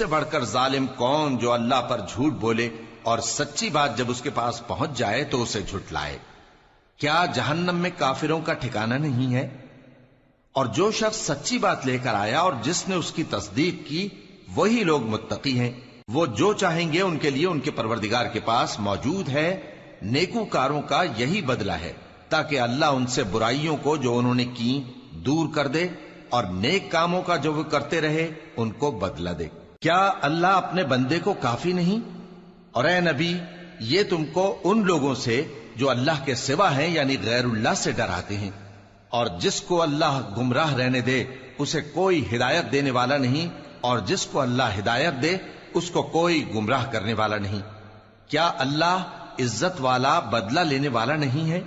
سے بڑھ کر ظالم کون جو اللہ پر جھوٹ بولے اور سچی بات جب اس کے پاس پہنچ جائے تو اسے جھٹلائے۔ کیا جہنم میں کافروں کا ٹھکانہ نہیں ہے؟ اور جو شخص سچی بات لے کر آیا اور جس نے اس کی تصدیق کی وہی لوگ متقی ہیں۔ وہ جو چاہیں گے ان کے لیے ان کے پروردگار کے پاس موجود ہے۔ نیکوکاروں کا یہی بدلہ ہے تاکہ اللہ ان سے برائیوں کو جو انہوں نے کی دور کر دے اور نیک کاموں کا جو وہ کرتے رہے ان کو بدلہ دے۔ کیا اللہ اپنے بندے کو کافی نہیں؟ اور اے نبی، یہ تم کو ان لوگوں سے جو اللہ کے سوا ہیں یعنی غیر اللہ سے ڈراتے ہیں، اور جس کو اللہ گمراہ رہنے دے اسے کوئی ہدایت دینے والا نہیں، اور جس کو اللہ ہدایت دے اس کو کوئی گمراہ کرنے والا نہیں۔ کیا اللہ عزت والا بدلہ لینے والا نہیں ہے؟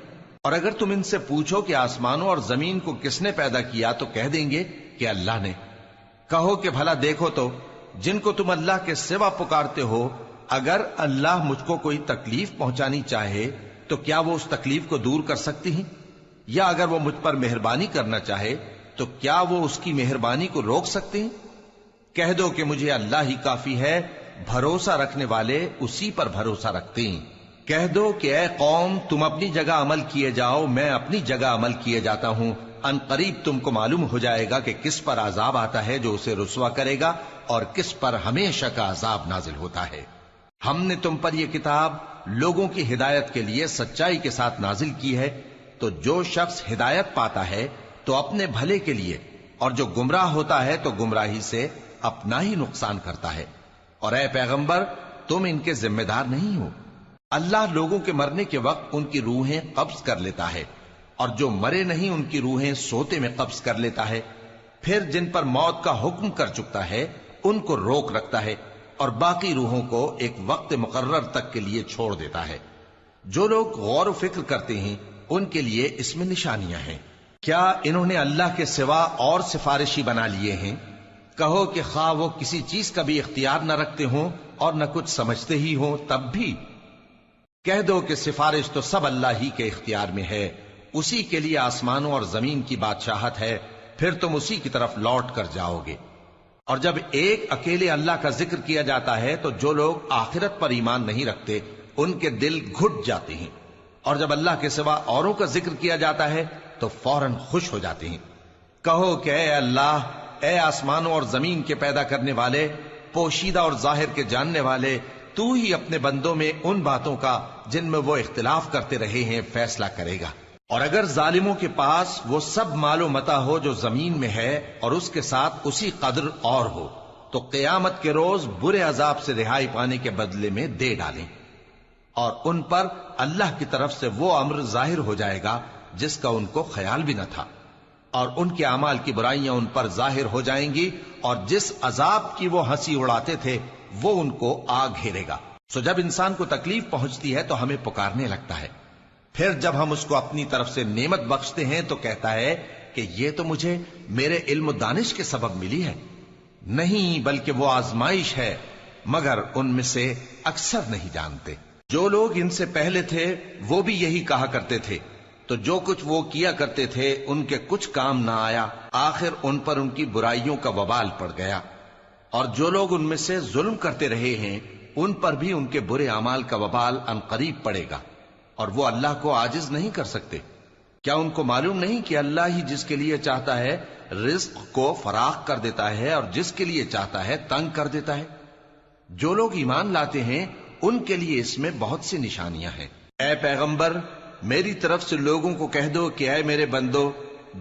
اور اگر تم ان سے پوچھو کہ آسمانوں اور زمین کو کس نے پیدا کیا تو کہہ دیں گے کہ اللہ نے۔ کہو کہ بھلا دیکھو تو جن کو تم اللہ کے سوا پکارتے ہو، اگر اللہ مجھ کو کوئی تکلیف پہنچانی چاہے تو کیا وہ اس تکلیف کو دور کر سکتی ہیں؟ یا اگر وہ مجھ پر مہربانی کرنا چاہے تو کیا وہ اس کی مہربانی کو روک سکتے ہیں؟ کہہ دو کہ مجھے اللہ ہی کافی ہے، بھروسہ رکھنے والے اسی پر بھروسہ رکھتے ہیں۔ کہہ دو کہ اے قوم تم اپنی جگہ عمل کیے جاؤ، میں اپنی جگہ عمل کیے جاتا ہوں، ان قریب تم کو معلوم ہو جائے گا کہ کس پر عذاب آتا ہے جو اسے رسوا کرے گا اور کس پر ہمیشہ کا عذاب نازل ہوتا ہے۔ ہم نے تم پر یہ کتاب لوگوں کی ہدایت کے لیے سچائی کے ساتھ نازل کی ہے، تو جو شخص ہدایت پاتا ہے تو اپنے بھلے کے لیے، اور جو گمراہ ہوتا ہے تو گمراہی سے اپنا ہی نقصان کرتا ہے۔ اور اے پیغمبر تم ان کے ذمہ دار نہیں ہو۔ اللہ لوگوں کے مرنے کے وقت ان کی روحیں قبض کر لیتا ہے، اور جو مرے نہیں ان کی روحیں سوتے میں قبض کر لیتا ہے، پھر جن پر موت کا حکم کر چکتا ہے ان کو روک رکھتا ہے، اور باقی روحوں کو ایک وقت مقرر تک کے لیے چھوڑ دیتا ہے۔ جو لوگ غور و فکر کرتے ہیں ان کے لیے اس میں نشانیاں ہیں۔ کیا انہوں نے اللہ کے سوا اور سفارشی بنا لیے ہیں؟ کہو کہ خواہ وہ کسی چیز کا بھی اختیار نہ رکھتے ہوں اور نہ کچھ سمجھتے ہی ہوں تب بھی کہہ دو کہ سفارش تو سب اللہ ہی کے اختیار میں ہے، اسی کے لیے آسمانوں اور زمین کی بادشاہت ہے، پھر تم اسی کی طرف لوٹ کر جاؤ گے۔ اور جب ایک اکیلے اللہ کا ذکر کیا جاتا ہے تو جو لوگ آخرت پر ایمان نہیں رکھتے ان کے دل گھٹ جاتے ہیں، اور جب اللہ کے سوا اوروں کا ذکر کیا جاتا ہے تو فوراً خوش ہو جاتے ہیں۔ کہو کہ اے اللہ، اے آسمانوں اور زمین کے پیدا کرنے والے، پوشیدہ اور ظاہر کے جاننے والے، تو ہی اپنے بندوں میں ان باتوں کا جن میں وہ اختلاف کرتے رہے ہیں فیصلہ کرے گا۔ اور اگر ظالموں کے پاس وہ سب مال و متاع ہو جو زمین میں ہے اور اس کے ساتھ اسی قدر اور ہو تو قیامت کے روز برے عذاب سے رہائی پانے کے بدلے میں دے ڈالیں، اور ان پر اللہ کی طرف سے وہ امر ظاہر ہو جائے گا جس کا ان کو خیال بھی نہ تھا، اور ان کے اعمال کی برائیاں ان پر ظاہر ہو جائیں گی، اور جس عذاب کی وہ ہنسی اڑاتے تھے وہ ان کو آ گھیرے گا۔ سو جب انسان کو تکلیف پہنچتی ہے تو ہمیں پکارنے لگتا ہے، پھر جب ہم اس کو اپنی طرف سے نعمت بخشتے ہیں تو کہتا ہے کہ یہ تو مجھے میرے علم و دانش کے سبب ملی ہے۔ نہیں، بلکہ وہ آزمائش ہے، مگر ان میں سے اکثر نہیں جانتے۔ جو لوگ ان سے پہلے تھے وہ بھی یہی کہا کرتے تھے، تو جو کچھ وہ کیا کرتے تھے ان کے کچھ کام نہ آیا، آخر ان پر ان کی برائیوں کا وبال پڑ گیا۔ اور جو لوگ ان میں سے ظلم کرتے رہے ہیں ان پر بھی ان کے برے اعمال کا وبال ان قریب پڑے گا، اور وہ اللہ کو عاجز نہیں کر سکتے۔ کیا ان کو معلوم نہیں کہ اللہ ہی جس کے لیے چاہتا ہے رزق کو فراخ کر دیتا ہے اور جس کے لیے چاہتا ہے تنگ کر دیتا ہے؟ جو لوگ ایمان لاتے ہیں ان کے لیے اس میں بہت سی نشانیاں ہیں۔ اے پیغمبر، میری طرف سے لوگوں کو کہہ دو کہ اے میرے بندو،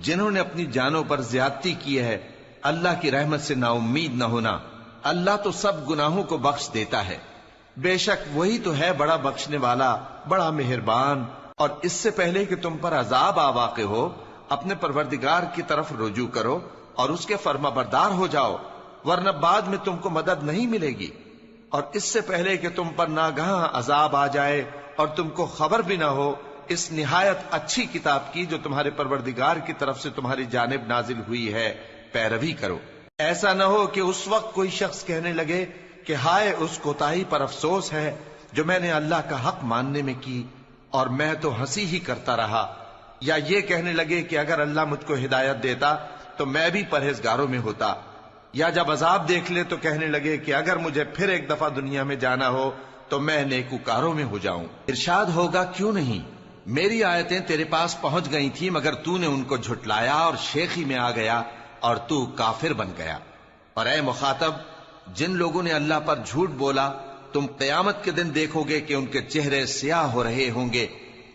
جنہوں نے اپنی جانوں پر زیادتی کی ہے، اللہ کی رحمت سے نا امید نہ ہونا۔ اللہ تو سب گناہوں کو بخش دیتا ہے، بے شک وہی تو ہے بڑا بخشنے والا، بڑا مہربان۔ اور اس سے پہلے کہ تم پر عذاب آ واقع ہو، اپنے پروردگار کی طرف رجوع کرو اور اس کے فرما بردار ہو جاؤ، ورنہ بعد میں تم کو مدد نہیں ملے گی۔ اور اس سے پہلے کہ تم پر ناگہاں عذاب آ جائے اور تم کو خبر بھی نہ ہو، اس نہایت اچھی کتاب کی جو تمہارے پروردگار کی طرف سے تمہاری جانب نازل ہوئی ہے پیروی کرو۔ ایسا نہ ہو کہ اس وقت کوئی شخص کہنے لگے کہ ہائے اس کوتاہی پر افسوس ہے جو میں نے اللہ کا حق ماننے میں کی، اور میں تو ہنسی ہی کرتا رہا، یا یہ کہنے لگے کہ اگر اللہ مجھ کو ہدایت دیتا تو میں بھی پرہیزگاروں میں ہوتا۔ یا جب عذاب دیکھ لے تو کہنے لگے کہ اگر مجھے پھر ایک دفعہ دنیا میں جانا ہو تو میں نیکوکاروں میں ہو جاؤں۔ ارشاد ہوگا کیوں نہیں، میری آیتیں تیرے پاس پہنچ گئی تھی مگر تو نے ان کو جھٹلایا اور شیخی میں آ گیا اور تو کافر بن گیا۔ اور اے مخاطب، جن لوگوں نے اللہ پر جھوٹ بولا تم قیامت کے دن دیکھو گے کہ ان کے چہرے سیاہ ہو رہے ہوں گے۔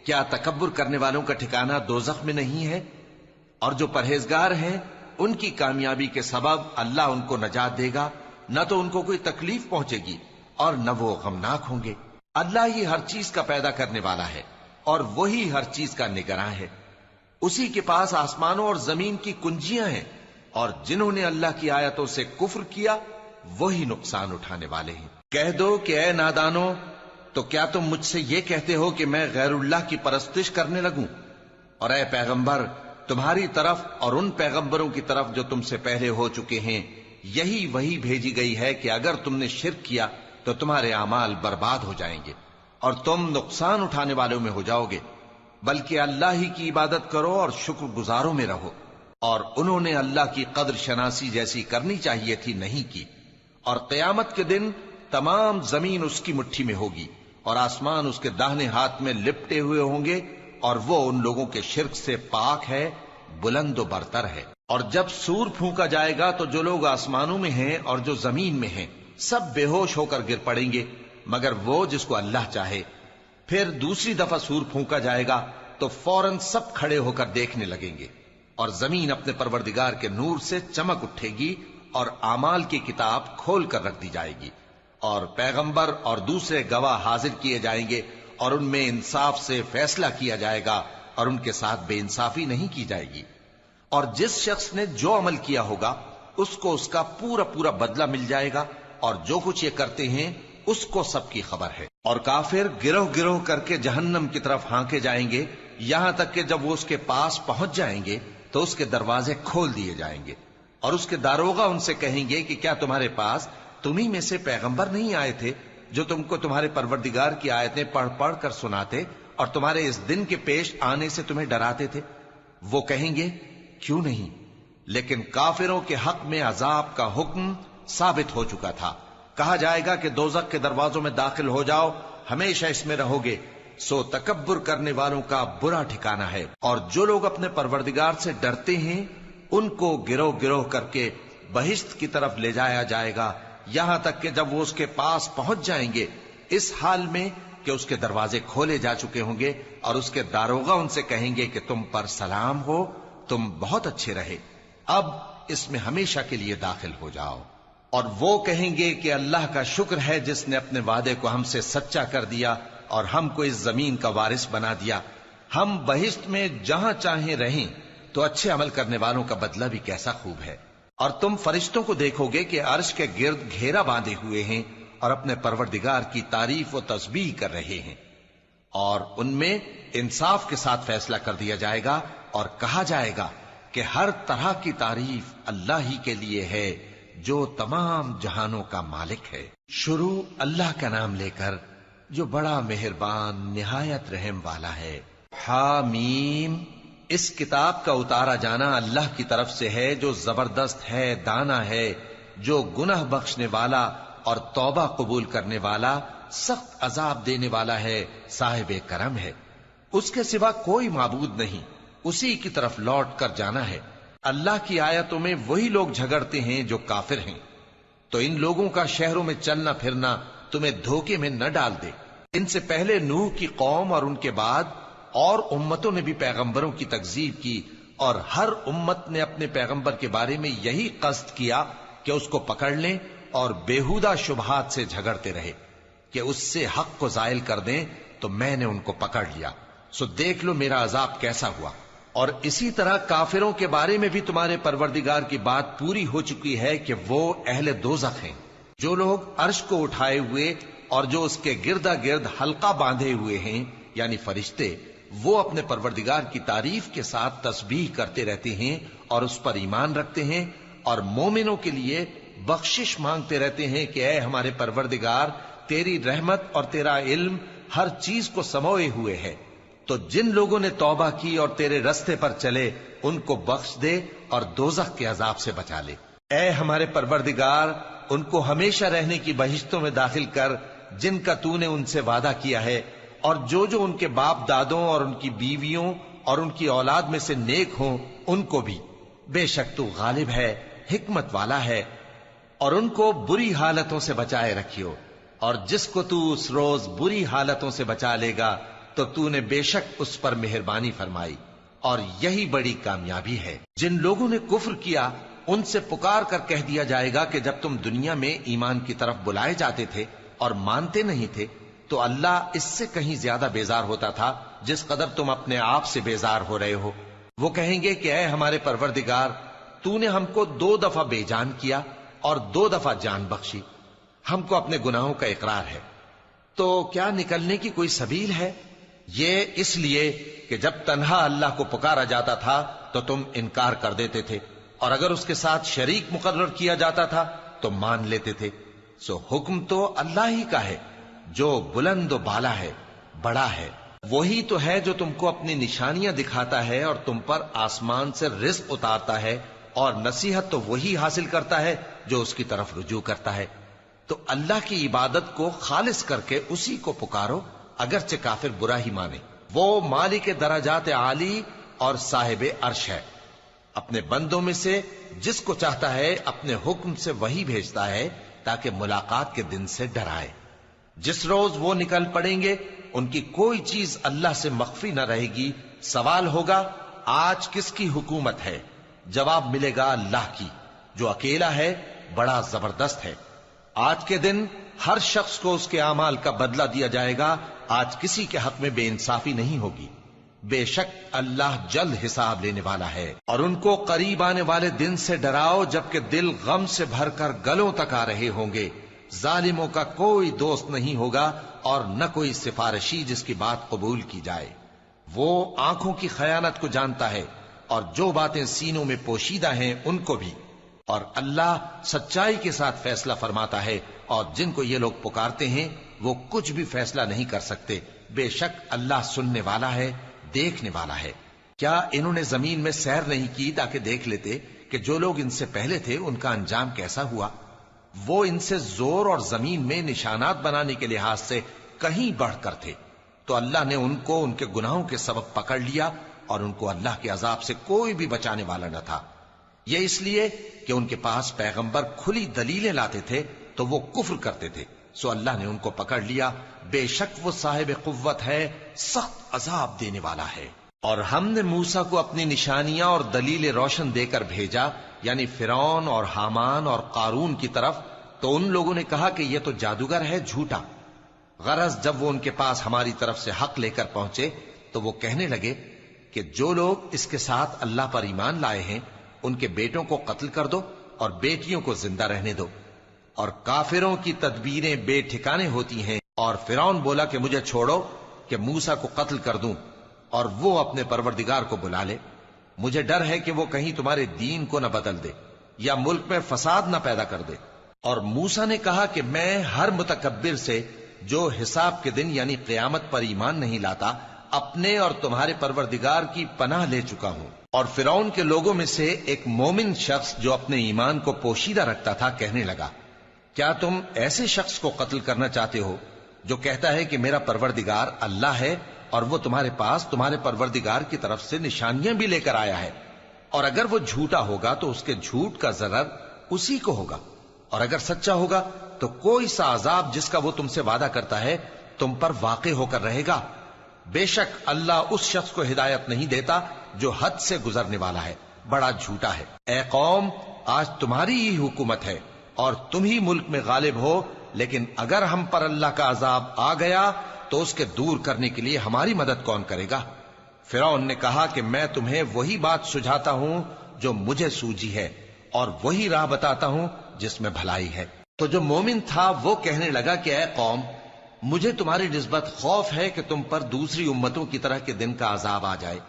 کیا تکبر کرنے والوں کا ٹھکانہ دوزخ میں نہیں ہے؟ اور جو پرہیزگار ہیں ان کی کامیابی کے سبب اللہ ان کو نجات دے گا، نہ تو ان کو کوئی تکلیف پہنچے گی اور نہ وہ غمناک ہوں گے۔ اللہ ہی ہر چیز کا پیدا کرنے والا ہے اور وہی ہر چیز کا نگراں ہے۔ اسی کے پاس آسمانوں اور زمین کی کنجیاں ہیں، اور جنہوں نے اللہ کی آیتوں سے کفر کیا وہی نقصان اٹھانے والے ہیں۔ کہہ دو کہ اے نادانو، تو کیا تم مجھ سے یہ کہتے ہو کہ میں غیر اللہ کی پرستش کرنے لگوں؟ اور اے پیغمبر، تمہاری طرف اور ان پیغمبروں کی طرف جو تم سے پہلے ہو چکے ہیں یہی وہی بھیجی گئی ہے کہ اگر تم نے شرک کیا تو تمہارے اعمال برباد ہو جائیں گے اور تم نقصان اٹھانے والوں میں ہو جاؤ گے، بلکہ اللہ ہی کی عبادت کرو اور شکر گزاروں میں رہو۔ اور انہوں نے اللہ کی قدر شناسی جیسی کرنی چاہیے تھی نہیں کی۔ اور قیامت کے دن تمام زمین اس کی مٹھی میں ہوگی اور آسمان اس کے داہنے ہاتھ میں لپٹے ہوئے ہوں گے، اور وہ ان لوگوں کے شرک سے پاک ہے، بلند و برتر ہے۔ اور جب سور پھونکا جائے گا تو جو لوگ آسمانوں میں ہیں اور جو زمین میں ہیں سب بے ہوش ہو کر گر پڑیں گے مگر وہ جس کو اللہ چاہے۔ پھر دوسری دفعہ سور پھونکا جائے گا تو فوراً سب کھڑے ہو کر دیکھنے لگیں گے، اور زمین اپنے پروردگار کے نور سے چمک اٹھے گی اور اعمال کی کتاب کھول کر رکھ دی جائے گی، اور پیغمبر اور دوسرے گواہ حاضر کیے جائیں گے، اور ان میں انصاف سے فیصلہ کیا جائے گا اور ان کے ساتھ بے انصافی نہیں کی جائے گی۔ اور جس شخص نے جو عمل کیا ہوگا اس کو اس کا پورا پورا بدلہ مل جائے گا، اور جو کچھ یہ کرتے ہیں اس کو سب کی خبر ہے۔ اور کافر گروہ گروہ کر کے جہنم کی طرف ہانکے جائیں گے، یہاں تک کہ جب وہ اس کے پاس پہنچ جائیں گے تو اس کے دروازے کھول دیے جائیں گے، اور اس کے داروغہ ان سے کہیں گے کہ کیا تمہارے پاس تمہیں میں سے پیغمبر نہیں آئے تھے جو تم کو تمہارے پروردگار کی آیتیں پڑھ پڑھ کر سناتے اور تمہارے اس دن کے پیش آنے سے تمہیں ڈراتے تھے؟ وہ کہیں گے کیوں نہیں، لیکن کافروں کے حق میں عذاب کا حکم ثابت ہو چکا تھا۔ کہا جائے گا کہ دوزخ کے دروازوں میں داخل ہو جاؤ، ہمیشہ اس میں رہو گے، سو تکبر کرنے والوں کا برا ٹھکانہ ہے۔ اور جو لوگ اپنے پروردگار سے ڈرتے ہیں ان کو گروہ گروہ کر کے بہشت کی طرف لے جایا جائے گا، یہاں تک کہ جب وہ اس کے پاس پہنچ جائیں گے اس حال میں کہ اس کے دروازے کھولے جا چکے ہوں گے، اور اس کے داروغہ ان سے کہیں گے کہ تم پر سلام ہو، تم بہت اچھے رہے، اب اس میں ہمیشہ کے لیے داخل ہو جاؤ۔ اور وہ کہیں گے کہ اللہ کا شکر ہے جس نے اپنے وعدے کو ہم سے سچا کر دیا اور ہم کو اس زمین کا وارث بنا دیا، ہم بہشت میں جہاں چاہیں رہیں، تو اچھے عمل کرنے والوں کا بدلہ بھی کیسا خوب ہے۔ اور تم فرشتوں کو دیکھو گے کہ عرش کے گرد گھیرا باندھے ہوئے ہیں اور اپنے پروردگار کی تعریف و تسبیح کر رہے ہیں، اور ان میں انصاف کے ساتھ فیصلہ کر دیا جائے گا، اور کہا جائے گا کہ ہر طرح کی تعریف اللہ ہی کے لیے ہے جو تمام جہانوں کا مالک ہے۔ شروع اللہ کا نام لے کر جو بڑا مہربان نہایت رحم والا ہے۔ حامیم، اس کتاب کا اتارا جانا اللہ کی طرف سے ہے جو زبردست ہے، دانا ہے، جو گناہ بخشنے والا اور توبہ قبول کرنے والا، سخت عذاب دینے والا ہے، صاحب کرم ہے۔ اس کے سوا کوئی معبود نہیں، اسی کی طرف لوٹ کر جانا ہے۔ اللہ کی آیتوں میں وہی لوگ جھگڑتے ہیں جو کافر ہیں، تو ان لوگوں کا شہروں میں چلنا پھرنا تمہیں دھوکے میں نہ ڈال دے۔ ان سے پہلے نوح کی قوم اور ان کے بعد اور امتوں نے بھی پیغمبروں کی تکذیب کی، اور ہر امت نے اپنے پیغمبر کے بارے میں یہی قصد کیا کہ اس کو پکڑ لیں اور بیہودہ شبہات سے جھگڑتے رہے کہ اس سے حق کو زائل کر دیں، تو میں نے ان کو پکڑ لیا، سو دیکھ لو میرا عذاب کیسا ہوا۔ اور اسی طرح کافروں کے بارے میں بھی تمہارے پروردگار کی بات پوری ہو چکی ہے کہ وہ اہل دوزخ ہیں۔ جو لوگ عرش کو اٹھائے ہوئے اور جو اس کے گردا گرد حلقہ باندھے ہوئے ہیں یعنی فرشتے، وہ اپنے پروردگار کی تعریف کے ساتھ تسبیح کرتے رہتے ہیں اور اس پر ایمان رکھتے ہیں، اور مومنوں کے لیے بخشش مانگتے رہتے ہیں کہ اے ہمارے پروردگار، تیری رحمت اور تیرا علم ہر چیز کو سموئے ہوئے ہے، تو جن لوگوں نے توبہ کی اور تیرے رستے پر چلے ان کو بخش دے اور دوزخ کے عذاب سے بچا لے۔ اے ہمارے پروردگار، ان کو ہمیشہ رہنے کی بہشتوں میں داخل کر جن کا تو نے ان سے وعدہ کیا ہے، اور جو جو ان کے باپ دادوں اور ان کی بیویوں اور ان کی اولاد میں سے نیک ہوں ان کو بھی۔ بے شک تو غالب ہے، حکمت والا ہے۔ اور ان کو بری حالتوں سے بچائے رکھیو، اور جس کو تو اس روز بری حالتوں سے بچا لے گا تو نے بے شک اس پر مہربانی فرمائی، اور یہی بڑی کامیابی ہے۔ جن لوگوں نے کفر کیا ان سے پکار کر کہہ دیا جائے گا کہ جب تم دنیا میں ایمان کی طرف بلائے جاتے تھے اور مانتے نہیں تھے تو اللہ اس سے کہیں زیادہ بیزار ہوتا تھا جس قدر تم اپنے آپ سے بیزار ہو رہے ہو۔ وہ کہیں گے کہ اے ہمارے پروردگار، تو نے ہم کو 2 دفعہ بے جان کیا اور 2 دفعہ جان بخشی، ہم کو اپنے گناہوں کا اقرار ہے، تو کیا نکلنے کی کوئی سبیل ہے؟ یہ اس لیے کہ جب تنہا اللہ کو پکارا جاتا تھا تو تم انکار کر دیتے تھے، اور اگر اس کے ساتھ شریک مقرر کیا جاتا تھا تو مان لیتے تھے۔ سو حکم تو اللہ ہی کا ہے جو بلند و بالا ہے، بڑا ہے۔ وہی تو ہے جو تم کو اپنی نشانیاں دکھاتا ہے اور تم پر آسمان سے رزق اتارتا ہے، اور نصیحت تو وہی حاصل کرتا ہے جو اس کی طرف رجوع کرتا ہے۔ تو اللہ کی عبادت کو خالص کر کے اسی کو پکارو، اگرچہ کافر برا ہی مانے۔ وہ مالک درجات عالی اور صاحب عرش ہے، اپنے بندوں میں سے جس کو چاہتا ہے اپنے حکم سے وہی بھیجتا ہے تاکہ ملاقات کے دن سے ڈرائے۔ جس روز وہ نکل پڑیں گے ان کی کوئی چیز اللہ سے مخفی نہ رہے گی۔ سوال ہوگا آج کس کی حکومت ہے؟ جواب ملے گا اللہ کی، جو اکیلا ہے، بڑا زبردست ہے۔ آج کے دن ہر شخص کو اس کے اعمال کا بدلہ دیا جائے گا۔ آج کسی کے حق میں بے انصافی نہیں ہوگی۔ بے شک اللہ جلد حساب لینے والا ہے۔ اور ان کو قریب آنے والے دن سے ڈراؤ جبکہ دل غم سے بھر کر گلوں تک آ رہے ہوں گے۔ ظالموں کا کوئی دوست نہیں ہوگا اور نہ کوئی سفارشی جس کی بات قبول کی جائے۔ وہ آنکھوں کی خیانت کو جانتا ہے اور جو باتیں سینوں میں پوشیدہ ہیں ان کو بھی۔ اور اللہ سچائی کے ساتھ فیصلہ فرماتا ہے، اور جن کو یہ لوگ پکارتے ہیں وہ کچھ بھی فیصلہ نہیں کر سکتے۔ بے شک اللہ سننے والا ہے، دیکھنے والا ہے۔ کیا انہوں نے زمین میں سیر نہیں کی تاکہ دیکھ لیتے کہ جو لوگ ان سے پہلے تھے ان کا انجام کیسا ہوا؟ وہ ان سے زور اور زمین میں نشانات بنانے کے لحاظ سے کہیں بڑھ کر تھے، تو اللہ نے ان کو ان کے گناہوں کے سبب پکڑ لیا، اور ان کو اللہ کے عذاب سے کوئی بھی بچانے والا نہ تھا۔ یہ اس لیے کہ ان کے پاس پیغمبر کھلی دلیلیں لاتے تھے تو وہ کفر کرتے تھے، سو اللہ نے ان کو پکڑ لیا۔ بے شک وہ صاحب قوت ہے، سخت عذاب دینے والا ہے۔ اور ہم نے موسیٰ کو اپنی نشانیاں اور دلیل روشن دے کر بھیجا، یعنی فرعون اور حامان اور قارون کی طرف، تو ان لوگوں نے کہا کہ یہ تو جادوگر ہے، جھوٹا۔ غرض جب وہ ان کے پاس ہماری طرف سے حق لے کر پہنچے تو وہ کہنے لگے کہ جو لوگ اس کے ساتھ اللہ پر ایمان لائے ہیں ان کے بیٹوں کو قتل کر دو اور بیٹیوں کو زندہ رہنے دو۔ اور کافروں کی تدبیریں بے ٹھکانے ہوتی ہیں۔ اور فرعون بولا کہ مجھے چھوڑو کہ موسیٰ کو قتل کر دوں اور وہ اپنے پروردگار کو بلا لے۔ مجھے ڈر ہے کہ وہ کہیں تمہارے دین کو نہ بدل دے یا ملک میں فساد نہ پیدا کر دے۔ اور موسیٰ نے کہا کہ میں ہر متکبر سے جو حساب کے دن یعنی قیامت پر ایمان نہیں لاتا اپنے اور تمہارے پروردگار کی پناہ لے چکا ہوں۔ اور فرعون کے لوگوں میں سے ایک مومن شخص جو اپنے ایمان کو پوشیدہ رکھتا تھا کہنے لگا، کیا تم ایسے شخص کو قتل کرنا چاہتے ہو جو کہتا ہے کہ میرا پروردگار اللہ ہے اور وہ تمہارے پاس تمہارے پروردگار کی طرف سے نشانیاں بھی لے کر آیا ہے؟ اور اگر وہ جھوٹا ہوگا تو اس کے جھوٹ کا ضرر اسی کو ہوگا، اور اگر سچا ہوگا تو کوئی سا عذاب جس کا وہ تم سے وعدہ کرتا ہے تم پر واقع ہو کر رہے گا۔ بے شک اللہ اس شخص کو ہدایت نہیں دیتا جو حد سے گزرنے والا ہے، بڑا جھوٹا ہے۔ اے قوم، آج تمہاری ہی حکومت ہے اور تم ہی ملک میں غالب ہو، لیکن اگر ہم پر اللہ کا عذاب آ گیا تو اس کے دور کرنے کے لیے ہماری مدد کون کرے گا؟ فرعون نے کہا کہ میں تمہیں وہی بات سجھاتا ہوں جو مجھے سوجی ہے، اور وہی راہ بتاتا ہوں جس میں بھلائی ہے۔ تو جو مومن تھا وہ کہنے لگا کہ اے قوم، مجھے تمہاری نسبت خوف ہے کہ تم پر دوسری امتوں کی طرح کے دن کا عذاب آ جائے،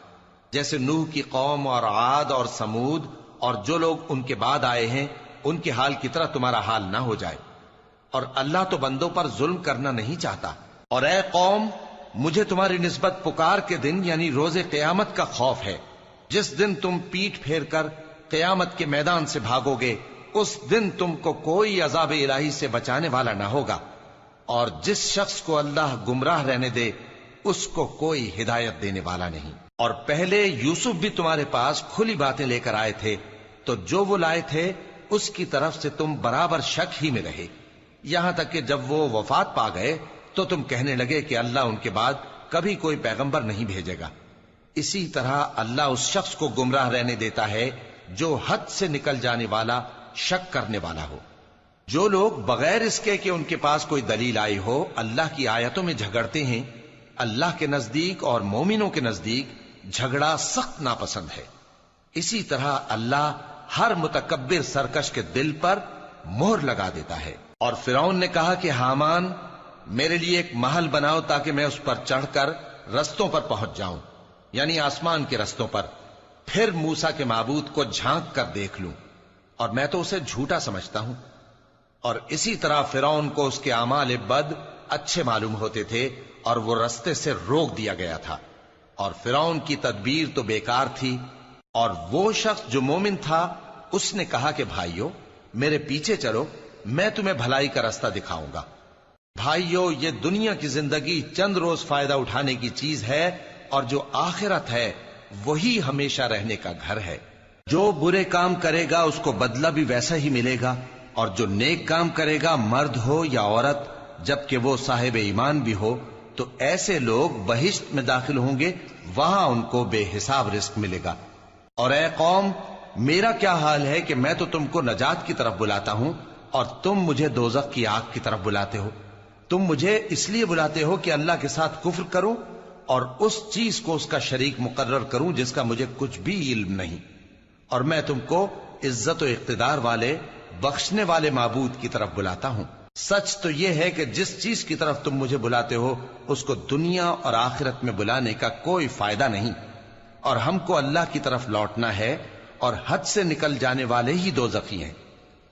جیسے نوح کی قوم اور عاد اور سمود اور جو لوگ ان کے بعد آئے ہیں ان کے حال کی طرح تمہارا حال نہ ہو جائے۔ اور اللہ تو بندوں پر ظلم کرنا نہیں چاہتا۔ اور اے قوم، مجھے تمہاری نسبت پکار کے دن یعنی روز قیامت کا خوف ہے، جس دن تم پیٹھ پھیر کر قیامت کے میدان سے بھاگو گے اس دن تم کو کوئی عذاب الہی سے بچانے والا نہ ہوگا، اور جس شخص کو اللہ گمراہ رہنے دے اس کو کوئی ہدایت دینے والا نہیں۔ اور پہلے یوسف بھی تمہارے پاس کھلی باتیں لے کر آئے تھے، تو جو وہ لائے تھے اس کی طرف سے تم برابر شک ہی میں رہے، یہاں تک کہ جب وہ وفات پا گئے تو تم کہنے لگے کہ اللہ ان کے بعد کبھی کوئی پیغمبر نہیں بھیجے گا۔ اسی طرح اللہ اس شخص کو گمراہ رہنے دیتا ہے جو حد سے نکل جانے والا، شک کرنے والا ہو۔ جو لوگ بغیر اس کے کہ ان کے پاس کوئی دلیل آئی ہو اللہ کی آیتوں میں جھگڑتے ہیں، اللہ کے نزدیک اور مومنوں کے نزدیک جھگڑا سخت ناپسند ہے۔ اسی طرح اللہ ہر متکبر سرکش کے دل پر مہر لگا دیتا ہے۔ اور فرعون نے کہا کہ حامان میرے لیے ایک محل بناؤ تاکہ میں اس پر چڑھ کر رستوں پر پہنچ جاؤں، یعنی آسمان کے رستوں پر، پھر موسیٰ کے معبود کو جھانک کر دیکھ لوں، اور میں تو اسے جھوٹا سمجھتا ہوں۔ اور اسی طرح فرعون کو اس کے اعمال بد اچھے معلوم ہوتے تھے اور وہ رستے سے روک دیا گیا تھا، اور فرعون کی تدبیر تو بیکار تھی۔ اور وہ شخص جو مومن تھا اس نے کہا کہ بھائیو میرے پیچھے چلو، میں تمہیں بھلائی کا رستہ دکھاؤں گا۔ بھائیو یہ دنیا کی زندگی چند روز فائدہ اٹھانے کی چیز ہے، اور جو آخرت ہے وہی ہمیشہ رہنے کا گھر ہے۔ جو برے کام کرے گا اس کو بدلہ بھی ویسا ہی ملے گا، اور جو نیک کام کرے گا مرد ہو یا عورت جبکہ وہ صاحب ایمان بھی ہو تو ایسے لوگ بہشت میں داخل ہوں گے، وہاں ان کو بے حساب رزق ملے گا۔ اور اے قوم میرا کیا حال ہے کہ میں تو تم کو نجات کی طرف بلاتا ہوں اور تم مجھے دوزخ کی آگ کی طرف بلاتے ہو۔ تم مجھے اس لیے بلاتے ہو کہ اللہ کے ساتھ کفر کروں اور اس چیز کو اس کا شریک مقرر کروں جس کا مجھے کچھ بھی علم نہیں، اور میں تم کو عزت و اقتدار والے بخشنے والے معبود کی طرف بلاتا ہوں۔ سچ تو یہ ہے کہ جس چیز کی طرف تم مجھے بلاتے ہو اس کو دنیا اور آخرت میں بلانے کا کوئی فائدہ نہیں، اور ہم کو اللہ کی طرف لوٹنا ہے، اور حد سے نکل جانے والے ہی دوزخی ہیں۔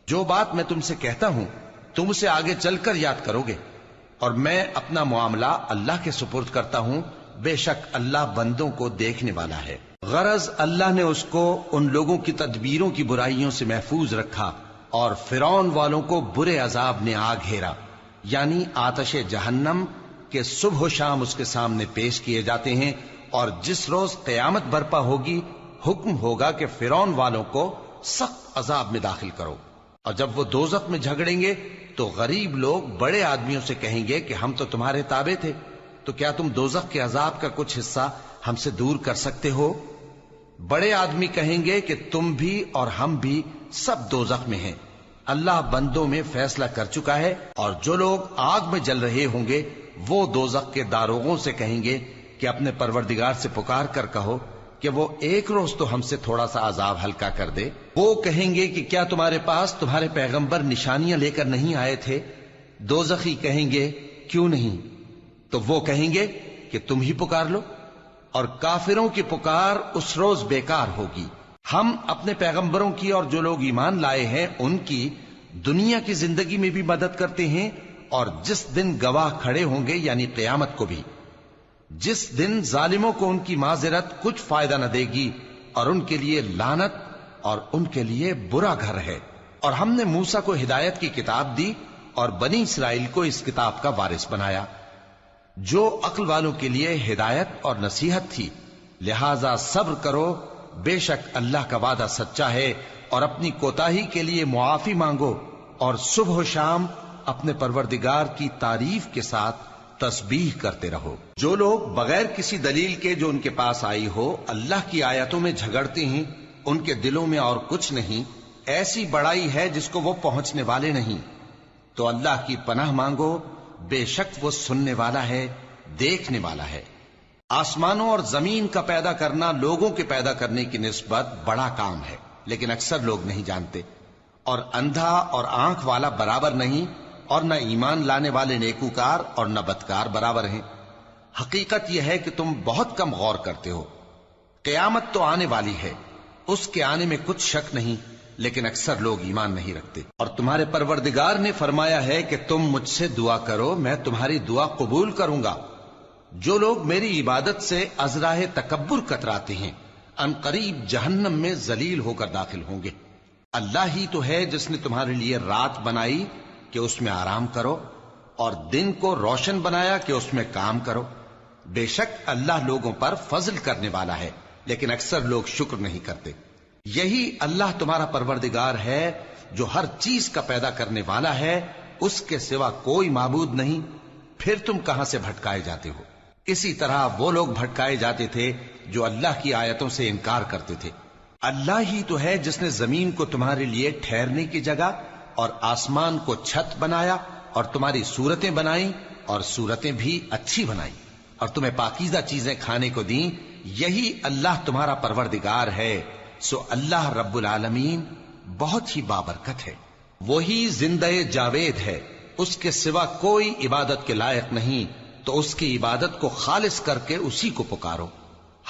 جو بات میں تم سے کہتا ہوں تم اسے آگے چل کر یاد کرو گے، اور میں اپنا معاملہ اللہ کے سپرد کرتا ہوں، بے شک اللہ بندوں کو دیکھنے والا ہے۔ غرض اللہ نے اس کو ان لوگوں کی تدبیروں کی برائیوں سے محفوظ رکھا، اور فرعون والوں کو برے عذاب نے آ گھیرا، یعنی آتش جہنم کے صبح و شام اس کے سامنے پیش کیے جاتے ہیں، اور جس روز قیامت برپا ہوگی حکم ہوگا کہ فرعون والوں کو سخت عذاب میں داخل کرو۔ اور جب وہ دوزخ میں جھگڑیں گے تو غریب لوگ بڑے آدمیوں سے کہیں گے کہ ہم تو تمہارے تابع تھے، تو کیا تم دوزخ کے عذاب کا کچھ حصہ ہم سے دور کر سکتے ہو؟ بڑے آدمی کہیں گے کہ تم بھی اور ہم بھی سب دوزخ میں ہیں، اللہ بندوں میں فیصلہ کر چکا ہے۔ اور جو لوگ آگ میں جل رہے ہوں گے وہ دوزخ کے داروغوں سے کہیں گے کہ اپنے پروردگار سے پکار کر کہو کہ وہ ایک روز تو ہم سے تھوڑا سا عذاب ہلکا کر دے۔ وہ کہیں گے کہ کیا تمہارے پاس تمہارے پیغمبر نشانیاں لے کر نہیں آئے تھے؟ دوزخی کہیں گے کیوں نہیں؟ تو وہ کہیں گے کہ تم ہی پکار لو، اور کافروں کی پکار اس روز بیکار ہوگی۔ ہم اپنے پیغمبروں کی اور جو لوگ ایمان لائے ہیں ان کی دنیا کی زندگی میں بھی مدد کرتے ہیں، اور جس دن گواہ کھڑے ہوں گے یعنی قیامت کو بھی، جس دن ظالموں کو ان کی معذرت کچھ فائدہ نہ دے گی، اور ان کے لیے لعنت اور ان کے لیے برا گھر ہے۔ اور ہم نے موسیٰ کو ہدایت کی کتاب دی اور بنی اسرائیل کو اس کتاب کا وارث بنایا، جو عقل والوں کے لیے ہدایت اور نصیحت تھی۔ لہذا صبر کرو، بے شک اللہ کا وعدہ سچا ہے، اور اپنی کوتاہی کے لیے معافی مانگو، اور صبح و شام اپنے پروردگار کی تعریف کے ساتھ تسبیح کرتے رہو۔ جو لوگ بغیر کسی دلیل کے جو ان کے پاس آئی ہو اللہ کی آیتوں میں جھگڑتے ہیں، ان کے دلوں میں اور کچھ نہیں، ایسی بڑائی ہے جس کو وہ پہنچنے والے نہیں۔ تو اللہ کی پناہ مانگو، بے شک وہ سننے والا ہے، دیکھنے والا ہے۔ آسمانوں اور زمین کا پیدا کرنا لوگوں کے پیدا کرنے کی نسبت بڑا کام ہے، لیکن اکثر لوگ نہیں جانتے۔ اور اندھا اور آنکھ والا برابر نہیں، اور نہ ایمان لانے والے نیکوکار اور نہ بدکار برابر ہیں۔ حقیقت یہ ہے کہ تم بہت کم غور کرتے ہو۔ قیامت تو آنے والی ہے، اس کے آنے میں کچھ شک نہیں، لیکن اکثر لوگ ایمان نہیں رکھتے۔ اور تمہارے پروردگار نے فرمایا ہے کہ تم مجھ سے دعا کرو، میں تمہاری دعا قبول کروں گا۔ جو لوگ میری عبادت سے ازراہ تکبر کتراتے ہیں ان قریب جہنم میں ذلیل ہو کر داخل ہوں گے۔ اللہ ہی تو ہے جس نے تمہارے لیے رات بنائی کہ اس میں آرام کرو اور دن کو روشن بنایا کہ اس میں کام کرو. بے شک اللہ لوگوں پر فضل کرنے والا ہے لیکن اکثر لوگ شکر نہیں کرتے. یہی اللہ تمہارا پروردگار ہے جو ہر چیز کا پیدا کرنے والا ہے، اس کے سوا کوئی معبود نہیں. پھر تم کہاں سے بھٹکائے جاتے ہو؟ اسی طرح وہ لوگ بھٹکائے جاتے تھے جو اللہ کی آیتوں سے انکار کرتے تھے. اللہ ہی تو ہے جس نے زمین کو تمہارے لیے ٹھہرنے کی جگہ اور آسمان کو چھت بنایا اور تمہاری صورتیں بنائیں اور صورتیں بھی اچھی بنائیں اور تمہیں پاکیزہ چیزیں کھانے کو دیں. یہی اللہ تمہارا پروردگار ہے. سو اللہ رب العالمین بہت ہی بابرکت ہے. وہی زندہ جاوید ہے، اس کے سوا کوئی عبادت کے لائق نہیں، تو اس کی عبادت کو خالص کر کے اسی کو پکارو.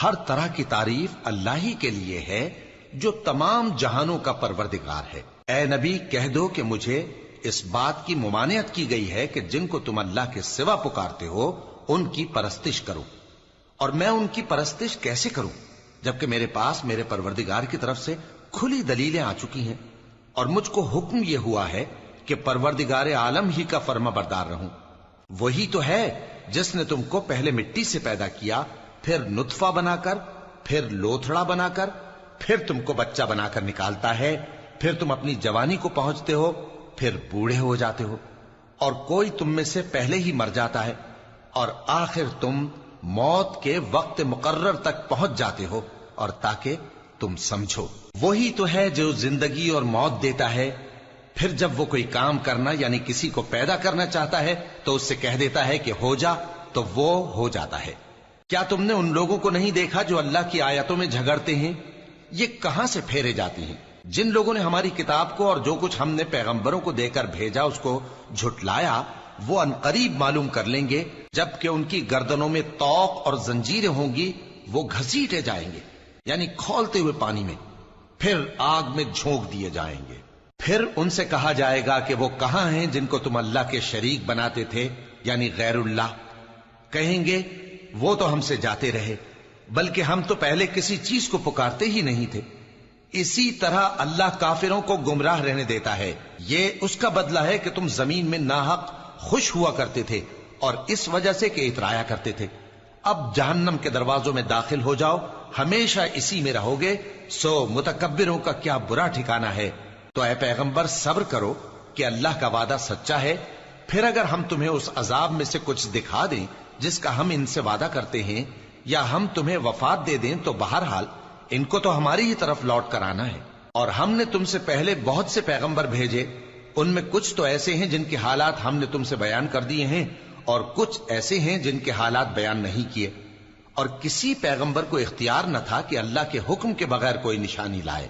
ہر طرح کی تعریف اللہ ہی کے لیے ہے جو تمام جہانوں کا پروردگار ہے. اے نبی کہہ دو کہ مجھے اس بات کی ممانعت کی گئی ہے کہ جن کو تم اللہ کے سوا پکارتے ہو ان کی پرستش کرو، اور میں ان کی پرستش کیسے کروں جبکہ میرے پاس میرے پروردگار کی طرف سے کھلی دلیلیں آ چکی ہیں اور مجھ کو حکم یہ ہوا ہے کہ پروردگار عالم ہی کا فرما بردار رہوں. وہی تو ہے جس نے تم کو پہلے مٹی سے پیدا کیا، پھر نطفہ بنا کر، پھر لوتھڑا بنا کر، پھر تم کو بچہ بنا کر نکالتا ہے، پھر تم اپنی جوانی کو پہنچتے ہو، پھر بوڑھے ہو جاتے ہو، اور کوئی تم میں سے پہلے ہی مر جاتا ہے، اور آخر تم موت کے وقت مقرر تک پہنچ جاتے ہو. اور تاکہ تم سمجھو وہی تو ہے جو زندگی اور موت دیتا ہے. پھر جب وہ کوئی کام کرنا یعنی کسی کو پیدا کرنا چاہتا ہے تو اس سے کہہ دیتا ہے کہ ہو جا، تو وہ ہو جاتا ہے. کیا تم نے ان لوگوں کو نہیں دیکھا جو اللہ کی آیتوں میں جھگڑتے ہیں؟ یہ کہاں سے پھیرے جاتی ہیں؟ جن لوگوں نے ہماری کتاب کو اور جو کچھ ہم نے پیغمبروں کو دے کر بھیجا اس کو جھٹلایا، وہ انقریب معلوم کر لیں گے جبکہ ان کی گردنوں میں طوق اور زنجیریں ہوں گی، وہ گھسیٹے جائیں گے یعنی کھولتے ہوئے پانی میں، پھر آگ میں جھونک دیے جائیں گے. پھر ان سے کہا جائے گا کہ وہ کہاں ہیں جن کو تم اللہ کے شریک بناتے تھے یعنی غیر اللہ؟ کہیں گے وہ تو ہم سے جاتے رہے، بلکہ ہم تو پہلے کسی چیز کو پکارتے ہی نہیں تھے. اسی طرح اللہ کافروں کو گمراہ رہنے دیتا ہے. یہ اس کا بدلہ ہے کہ تم زمین میں ناحق خوش ہوا کرتے تھے اور اس وجہ سے کہ اترایا کرتے تھے. اب جہنم کے دروازوں میں داخل ہو جاؤ، ہمیشہ اسی میں رہو گے. سو متکبروں کا کیا برا ٹھکانہ ہے. تو اے پیغمبر صبر کرو کہ اللہ کا وعدہ سچا ہے. پھر اگر ہم تمہیں اس عذاب میں سے کچھ دکھا دیں جس کا ہم ان سے وعدہ کرتے ہیں، یا ہم تمہیں وفات دے دیں، تو بہرحال ان کو تو ہماری ہی طرف لوٹ کر آنا ہے. اور ہم نے تم سے پہلے بہت سے پیغمبر بھیجے، ان میں کچھ تو ایسے ہیں جن کے حالات ہم نے تم سے بیان کر دیے ہیں، اور کچھ ایسے ہیں جن کے حالات بیان نہیں کیے. اور کسی پیغمبر کو اختیار نہ تھا کہ اللہ کے حکم کے بغیر کوئی نشانی لائے.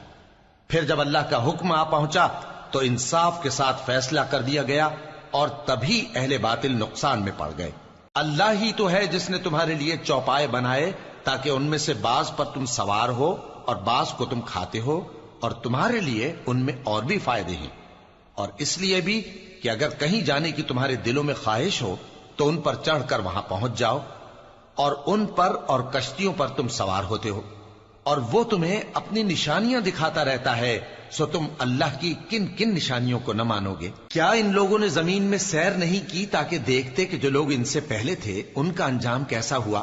پھر جب اللہ کا حکم آ پہنچا تو انصاف کے ساتھ فیصلہ کر دیا گیا، اور تبھی اہل باطل نقصان میں پڑ گئے. اللہ ہی تو ہے جس نے تمہارے لیے چوپائے بنائے تاکہ ان میں سے بعض پر تم سوار ہو اور بعض کو تم کھاتے ہو، اور تمہارے لیے ان میں اور بھی فائدے ہیں. اور اس لیے بھی کہ اگر کہیں جانے کی تمہارے دلوں میں خواہش ہو تو ان پر چڑھ کر وہاں پہنچ جاؤ، اور ان پر اور کشتیوں پر تم سوار ہوتے ہو، اور وہ تمہیں اپنی نشانیاں دکھاتا رہتا ہے. سو تم اللہ کی کن کن نشانیوں کو نہ مانو گے؟ کیا ان لوگوں نے زمین میں سیر نہیں کی تاکہ دیکھتے کہ جو لوگ ان سے پہلے تھے ان کا انجام کیسا ہوا؟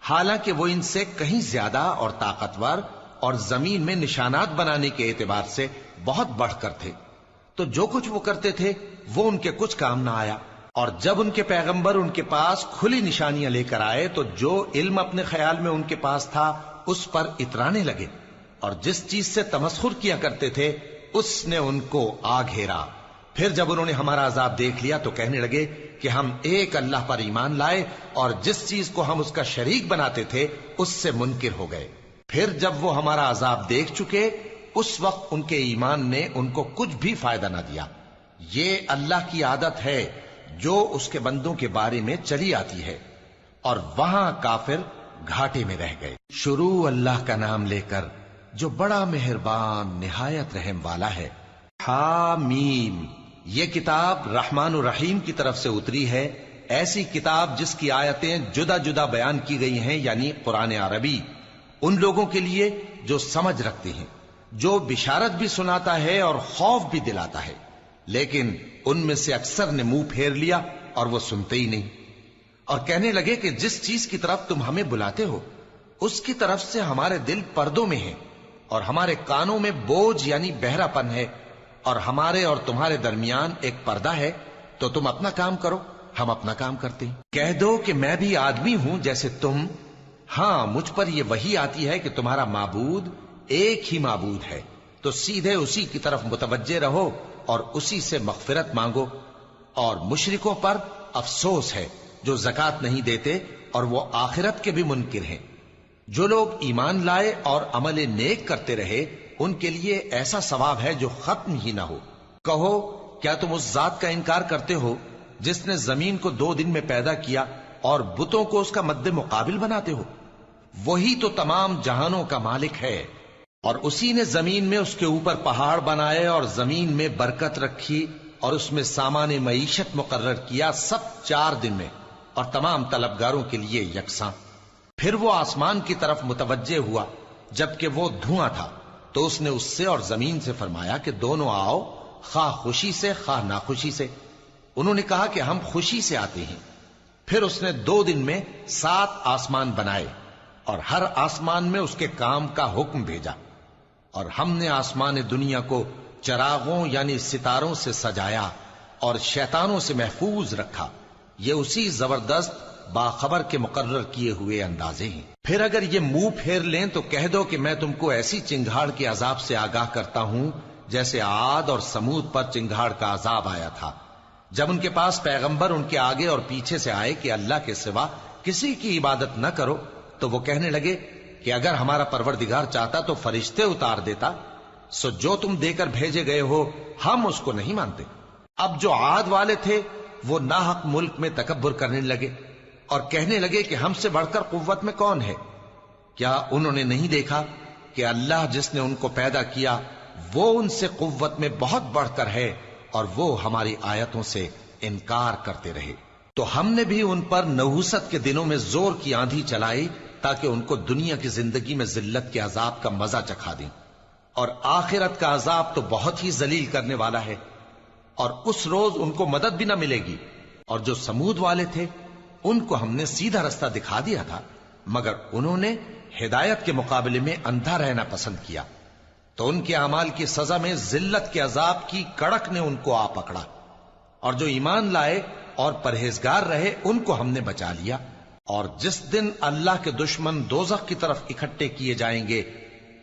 حالانکہ وہ ان سے کہیں زیادہ اور طاقتور اور زمین میں نشانات بنانے کے اعتبار سے بہت بڑھ کر تھے. تو جو کچھ وہ کرتے تھے وہ ان کے کچھ کام نہ آیا. اور جب ان کے پیغمبر ان کے پاس کھلی نشانیاں لے کر آئے تو جو علم اپنے خیال میں ان کے پاس تھا اس پر اترانے لگے، اور جس چیز سے تمسخر کیا کرتے تھے اس نے ان کو آ گھیرا. پھر جب انہوں نے ہمارا عذاب دیکھ لیا تو کہنے لگے کہ ہم ایک اللہ پر ایمان لائے، اور جس چیز کو ہم اس کا شریک بناتے تھے اس سے منکر ہو گئے. پھر جب وہ ہمارا عذاب دیکھ چکے اس وقت ان کے ایمان نے ان کو کچھ بھی فائدہ نہ دیا. یہ اللہ کی عادت ہے جو اس کے بندوں کے بارے میں چلی آتی ہے، اور وہاں کافر گھاٹے میں رہ گئے. شروع اللہ کا نام لے کر جو بڑا مہربان نہایت رحم والا ہے. حامیم، یہ کتاب رحمان الرحیم کی طرف سے اتری ہے، ایسی کتاب جس کی آیتیں جدا جدا بیان کی گئی ہیں، یعنی قرآن عربی، ان لوگوں کے لیے جو سمجھ رکھتے ہیں. جو بشارت بھی سناتا ہے اور خوف بھی دلاتا ہے، لیکن ان میں سے اکثر نے منہ پھیر لیا اور وہ سنتے ہی نہیں، اور کہنے لگے کہ جس چیز کی طرف تم ہمیں بلاتے ہو اس کی طرف سے ہمارے دل پردوں میں ہیں، اور ہمارے کانوں میں بوجھ یعنی بہرا پن ہے، اور ہمارے اور تمہارے درمیان ایک پردہ ہے، تو تم اپنا کام کرو، ہم اپنا کام کرتے ہیں۔ کہہ دو کہ میں بھی آدمی ہوں جیسے تم، ہاں مجھ پر یہ وحی آتی ہے کہ تمہارا معبود ایک ہی معبود ہے، تو سیدھے اسی کی طرف متوجہ رہو اور اسی سے مغفرت مانگو۔ اور مشرکوں پر افسوس ہے جو زکات نہیں دیتے اور وہ آخرت کے بھی منکر ہیں۔ جو لوگ ایمان لائے اور عمل نیک کرتے رہے ان کے لیے ایسا ثواب ہے جو ختم ہی نہ ہو۔ کہو کیا تم اس ذات کا انکار کرتے ہو جس نے زمین کو 2 دن میں پیدا کیا اور بتوں کو اس کا مد مقابل بناتے ہو؟ وہی تو تمام جہانوں کا مالک ہے، اور اسی نے زمین میں اس کے اوپر پہاڑ بنائے اور زمین میں برکت رکھی اور اس میں سامان معیشت مقرر کیا، سب 4 دن میں، اور تمام طلبگاروں کے لیے یکساں۔ پھر وہ آسمان کی طرف متوجہ ہوا جبکہ وہ دھواں تھا، تو اس نے اس سے اور زمین سے فرمایا کہ دونوں آؤ، خواہ خوشی سے خواہ ناخوشی سے۔ انہوں نے کہا کہ ہم خوشی سے آتے ہیں۔ پھر اس نے 2 دن میں 7 آسمان بنائے اور ہر آسمان میں اس کے کام کا حکم بھیجا، اور ہم نے آسمان دنیا کو چراغوں یعنی ستاروں سے سجایا اور شیطانوں سے محفوظ رکھا۔ یہ اسی زبردست باخبر کے مقرر کیے ہوئے اندازے ہیں۔ پھر اگر یہ منہ پھیر لیں تو کہہ دو کہ میں تم کو ایسی چنگھاڑ کے عذاب سے آگاہ کرتا ہوں جیسے عاد اور سمود پر چنگھاڑ کا عذاب آیا تھا، جب ان کے پاس پیغمبر ان کے آگے اور پیچھے سے آئے کہ اللہ کے سوا کسی کی عبادت نہ کرو، تو وہ کہنے لگے کہ اگر ہمارا پروردگار چاہتا تو فرشتے اتار دیتا، سو جو تم دے کر بھیجے گئے ہو ہم اس کو نہیں مانتے۔ اب جو عاد والے تھے وہ ناحق ملک میں تکبر کرنے لگے اور کہنے لگے کہ ہم سے بڑھ کر قوت میں کون ہے؟ کیا انہوں نے نہیں دیکھا کہ اللہ جس نے ان کو پیدا کیا وہ ان سے قوت میں بہت بڑھ کر ہے، اور وہ ہماری آیتوں سے انکار کرتے رہے۔ تو ہم نے بھی ان پر نحوست کے دنوں میں زور کی آندھی چلائی تاکہ ان کو دنیا کی زندگی میں ذلت کے عذاب کا مزہ چکھا دیں، اور آخرت کا عذاب تو بہت ہی ذلیل کرنے والا ہے، اور اس روز ان کو مدد بھی نہ ملے گی۔ اور جو سمود والے تھے ان کو ہم نے سیدھا رستہ دکھا دیا تھا، مگر انہوں نے ہدایت کے مقابلے میں اندھا رہنا پسند کیا، تو ان کے اعمال کی سزا میں ذلت کے عذاب کی کڑک نے ان کو آ پکڑا۔ اور جو ایمان لائے اور پرہیزگار رہے ان کو ہم نے بچا لیا۔ اور جس دن اللہ کے دشمن دوزخ کی طرف اکٹھے کیے جائیں گے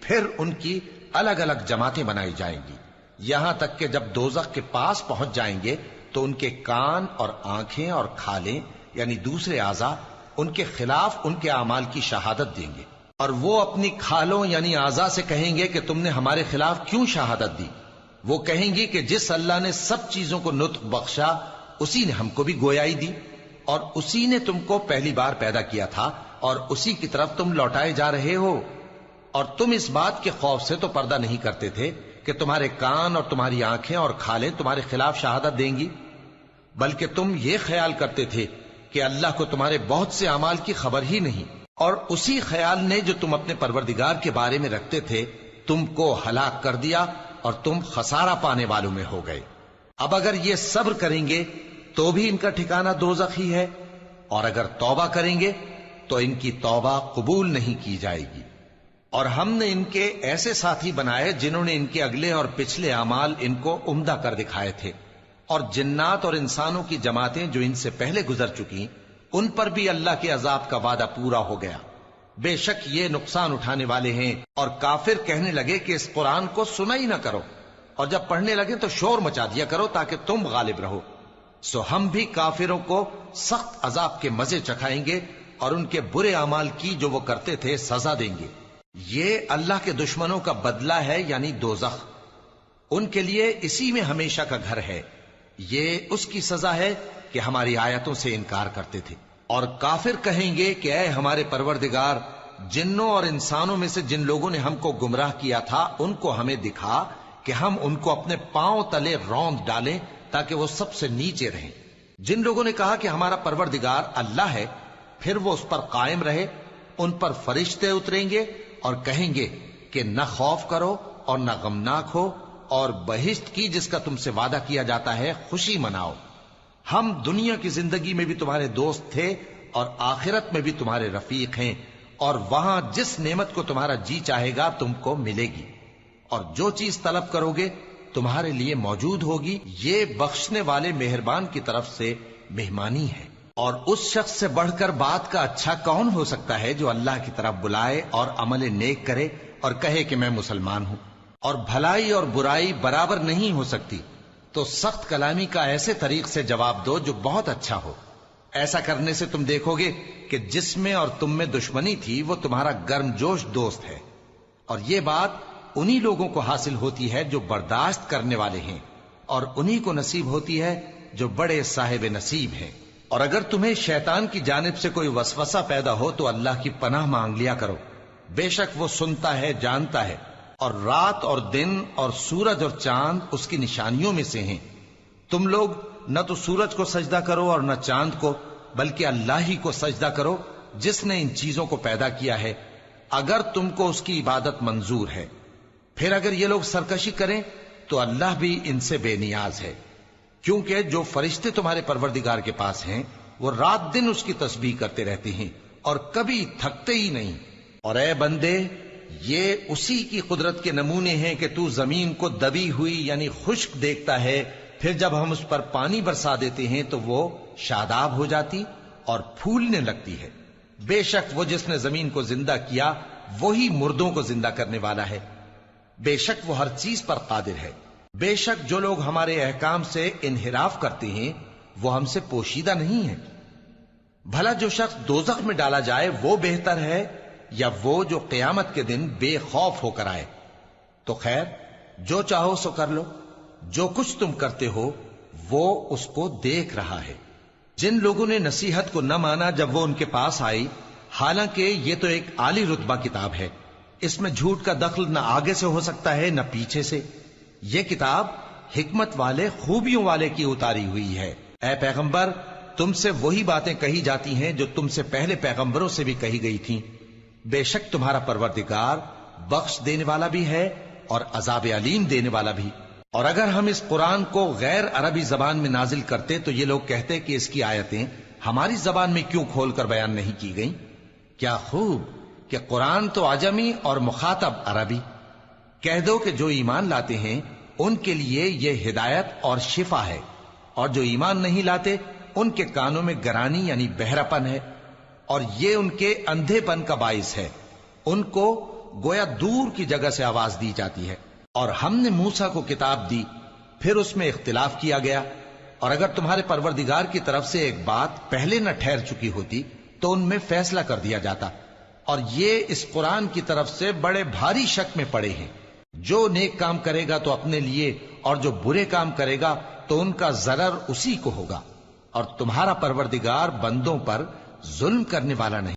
پھر ان کی الگ الگ جماعتیں بنائی جائیں گی، یہاں تک کہ جب دوزخ کے پاس پہنچ جائیں گے تو ان کے کان اور آنکھیں اور کھالیں یعنی دوسرے اعضاء ان کے خلاف ان کے اعمال کی شہادت دیں گے، اور وہ اپنی کھالوں یعنی اعضاء سے کہیں گے کہ تم نے ہمارے خلاف کیوں شہادت دی؟ وہ کہیں گی کہ جس اللہ نے سب چیزوں کو نطق بخشا اسی نے ہم کو بھی گویائی دی، اور اسی نے تم کو پہلی بار پیدا کیا تھا اور اسی کی طرف تم لوٹائے جا رہے ہو۔ اور تم اس بات کے خوف سے تو پردہ نہیں کرتے تھے کہ تمہارے کان اور تمہاری آنکھیں اور کھالیں تمہارے خلاف شہادت دیں گی، بلکہ تم یہ خیال کرتے تھے کہ اللہ کو تمہارے بہت سے اعمال کی خبر ہی نہیں، اور اسی خیال نے جو تم اپنے پروردگار کے بارے میں رکھتے تھے تم کو ہلاک کر دیا اور تم خسارہ پانے والوں میں ہو گئے۔ اب اگر یہ صبر کریں گے تو بھی ان کا ٹھکانہ دوزخ ہی ہے، اور اگر توبہ کریں گے تو ان کی توبہ قبول نہیں کی جائے گی۔ اور ہم نے ان کے ایسے ساتھی بنائے جنہوں نے ان کے اگلے اور پچھلے اعمال ان کو عمدہ کر دکھائے تھے، اور جنات اور انسانوں کی جماعتیں جو ان سے پہلے گزر چکی ان پر بھی اللہ کے عذاب کا وعدہ پورا ہو گیا۔ بے شک یہ نقصان اٹھانے والے ہیں۔ اور کافر کہنے لگے کہ اس قرآن کو سنا ہی نہ کرو، اور جب پڑھنے لگے تو شور مچا دیا کرو تاکہ تم غالب رہو۔ سو ہم بھی کافروں کو سخت عذاب کے مزے چکھائیں گے اور ان کے برے اعمال کی جو وہ کرتے تھے سزا دیں گے۔ یہ اللہ کے دشمنوں کا بدلہ ہے یعنی دوزخ، ان کے لیے اسی میں ہمیشہ کا گھر ہے۔ یہ اس کی سزا ہے کہ ہماری آیتوں سے انکار کرتے تھے۔ اور کافر کہیں گے کہ اے ہمارے پروردگار، جنوں اور انسانوں میں سے جن لوگوں نے ہم کو گمراہ کیا تھا ان کو ہمیں دکھا کہ ہم ان کو اپنے پاؤں تلے روند ڈالیں تاکہ وہ سب سے نیچے رہیں۔ جن لوگوں نے کہا کہ ہمارا پروردگار اللہ ہے پھر وہ اس پر قائم رہے، ان پر فرشتے اتریں گے اور کہیں گے کہ نہ خوف کرو اور نہ غمناک ہو، اور بہشت کی جس کا تم سے وعدہ کیا جاتا ہے خوشی مناؤ۔ ہم دنیا کی زندگی میں بھی تمہارے دوست تھے اور آخرت میں بھی تمہارے رفیق ہیں، اور وہاں جس نعمت کو تمہارا جی چاہے گا تم کو ملے گی، اور جو چیز طلب کرو گے تمہارے لیے موجود ہوگی۔ یہ بخشنے والے مہربان کی طرف سے مہمانی ہے۔ اور اس شخص سے بڑھ کر بات کا اچھا کون ہو سکتا ہے جو اللہ کی طرف بلائے اور عمل نیک کرے اور کہے کہ میں مسلمان ہوں۔ اور بھلائی اور برائی برابر نہیں ہو سکتی، تو سخت کلامی کا ایسے طریق سے جواب دو جو بہت اچھا ہو۔ ایسا کرنے سے تم دیکھو گے کہ جس میں اور تم میں دشمنی تھی وہ تمہارا گرم جوش دوست ہے، اور یہ بات انہی لوگوں کو حاصل ہوتی ہے جو برداشت کرنے والے ہیں، اور انہی کو نصیب ہوتی ہے جو بڑے صاحب نصیب ہیں۔ اور اگر تمہیں شیطان کی جانب سے کوئی وسوسہ پیدا ہو تو اللہ کی پناہ مانگ لیا کرو، بے شک وہ سنتا ہے، جانتا ہے۔ اور رات اور دن اور سورج اور چاند اس کی نشانیوں میں سے ہیں۔ تم لوگ نہ تو سورج کو سجدہ کرو اور نہ چاند کو، بلکہ اللہ ہی کو سجدہ کرو جس نے ان چیزوں کو پیدا کیا ہے، اگر تم کو اس کی عبادت منظور ہے۔ پھر اگر یہ لوگ سرکشی کریں تو اللہ بھی ان سے بے نیاز ہے، کیونکہ جو فرشتے تمہارے پروردگار کے پاس ہیں وہ رات دن اس کی تسبیح کرتے رہتے ہیں اور کبھی تھکتے ہی نہیں۔ اور اے بندے، یہ اسی کی قدرت کے نمونے ہیں کہ تو زمین کو دبی ہوئی یعنی خشک دیکھتا ہے، پھر جب ہم اس پر پانی برسا دیتے ہیں تو وہ شاداب ہو جاتی اور پھولنے لگتی ہے۔ بے شک وہ جس نے زمین کو زندہ کیا وہی مردوں کو زندہ کرنے والا ہے، بے شک وہ ہر چیز پر قادر ہے۔ بے شک جو لوگ ہمارے احکام سے انحراف کرتے ہیں وہ ہم سے پوشیدہ نہیں ہیں۔ بھلا جو شخص دوزخ میں ڈالا جائے وہ بہتر ہے یا وہ جو قیامت کے دن بے خوف ہو کر آئے؟ تو خیر، جو چاہو سو کر لو، جو کچھ تم کرتے ہو وہ اس کو دیکھ رہا ہے۔ جن لوگوں نے نصیحت کو نہ مانا جب وہ ان کے پاس آئی، حالانکہ یہ تو ایک عالی رتبہ کتاب ہے، اس میں جھوٹ کا دخل نہ آگے سے ہو سکتا ہے نہ پیچھے سے۔ یہ کتاب حکمت والے، خوبیوں والے کی اتاری ہوئی ہے۔ اے پیغمبر، تم سے وہی باتیں کہی جاتی ہیں جو تم سے پہلے پیغمبروں سے بھی کہی گئی تھیں۔ بے شک تمہارا پروردگار بخش دینے والا بھی ہے اور عذاب علیم دینے والا بھی۔ اور اگر ہم اس قرآن کو غیر عربی زبان میں نازل کرتے تو یہ لوگ کہتے کہ اس کی آیتیں ہماری زبان میں کیوں کھول کر بیان نہیں کی گئیں؟ کیا خوب کہ قرآن تو عجمی اور مخاطب عربی۔ کہہ دو کہ جو ایمان لاتے ہیں ان کے لیے یہ ہدایت اور شفا ہے، اور جو ایمان نہیں لاتے ان کے کانوں میں گرانی یعنی بہراپن ہے، اور یہ ان کے اندھے پن کا باعث ہے۔ ان کو گویا دور کی جگہ سے آواز دی جاتی ہے۔ اور ہم نے موسیٰ کو کتاب دی، پھر اس میں اختلاف کیا گیا، اور اگر تمہارے پروردگار کی طرف سے ایک بات پہلے نہ ٹھہر چکی ہوتی تو ان میں فیصلہ کر دیا جاتا۔ اور یہ اس قرآن کی طرف سے بڑے بھاری شک میں پڑے ہیں۔ جو نیک کام کرے گا تو اپنے لیے، اور جو برے کام کرے گا تو ان کا ضرر اسی کو ہوگا، اور تمہارا پروردگار بندوں پر ظلم کرنے والا نہیں۔